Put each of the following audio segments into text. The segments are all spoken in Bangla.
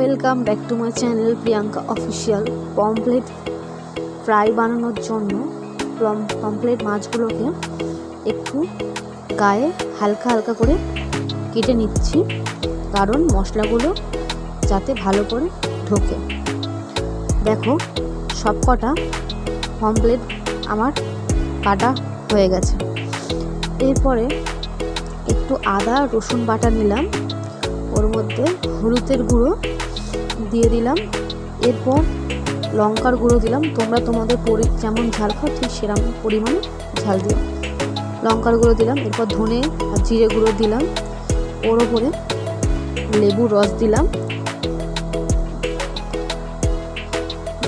Welcome back to my channel Priyanka official. Pomfret fry বানানোর জন্য পমফ্রেট মাছগুলোকে একটু গায়ে হালকা হালকা করে কেটে নিচ্ছি, কারণ মশলাগুলো যাতে ভালো করে ঢোকে। দেখো সবকটা পমফ্রেট আমার কাটা হয়ে গেছে। এরপরে একটু আদা রসুন বাটা নিলাম, ওর মধ্যে হলুদের গুঁড়ো দিয়ে দিলাম, এরপর লঙ্কার গুঁড়ো দিলাম। তোমরা তোমাদের যেমন ঝাল খাও ঠিক সেরকম পরিমাণে ঝাল দিও। লঙ্কার গুঁড়ো দিলাম, এরপর ধনে আর জিরে গুঁড়ো দিলাম, ওর ওপরে লেবুর রস দিলাম,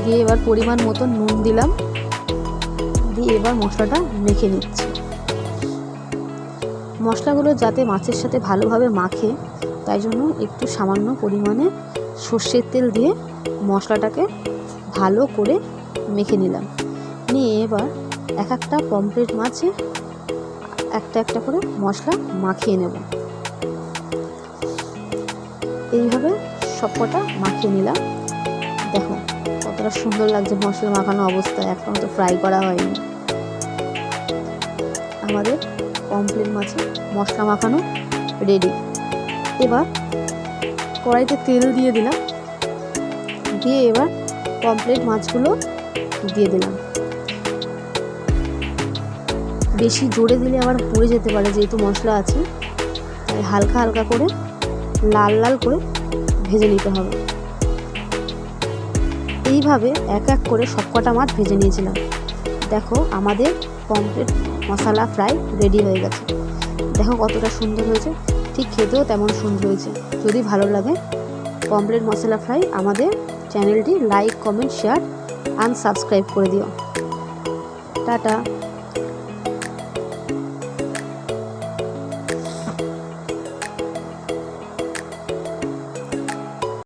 দিয়ে এবার পরিমাণ মতো নুন দিলাম, দিয়ে এবার মশলাটা মেখে নিচ্ছি। মশলাগুলো যাতে মাছের সাথে ভালোভাবে মাখে তাই জন্য একটু সামান্য পরিমাণে সর্ষের তেল দিয়ে মশলাটাকে ভালো করে মেখে নিলাম। নিয়ে এবার এক একটা পমফ্রেট মাছে একটা একটা করে মশলা মাখিয়ে নেব। এইভাবে সবকটা মাখিয়ে নিলাম। দেখো কতটা সুন্দর লাগছে মশলা মাখানো অবস্থায়, এখনও তো ফ্রাই করা হয়নি। আমাদের পমফ্রেট মাছে মশলা মাখানো রেডি। এবার কড়াইতে তেল দিয়ে দিলাম, দিয়ে এবার পমফ্রেট মাছগুলো দিয়ে দিলাম। বেশি জোরে দিলে আবার পুড়ে যেতে পারে, যেহেতু মশলা আছে, তাই হালকা হালকা করে লাল লাল করে ভেজে নিতে হবে। এইভাবে এক এক করে সবকটা মাছ ভেজে নিয়েছিলাম। দেখো আমাদের পমফ্রেট মশলা ফ্রাই রেডি হয়ে গেছে। দেখো কতটা সুন্দর হয়েছে, ঠিক খেতেও তেমন সুন্দর হয়েছে। যদি ভালো লাগে পমফ্রেট মশলা ফ্রাই, আমাদের চ্যানেলটি like comment share and subscribe করে দিও। টাটা।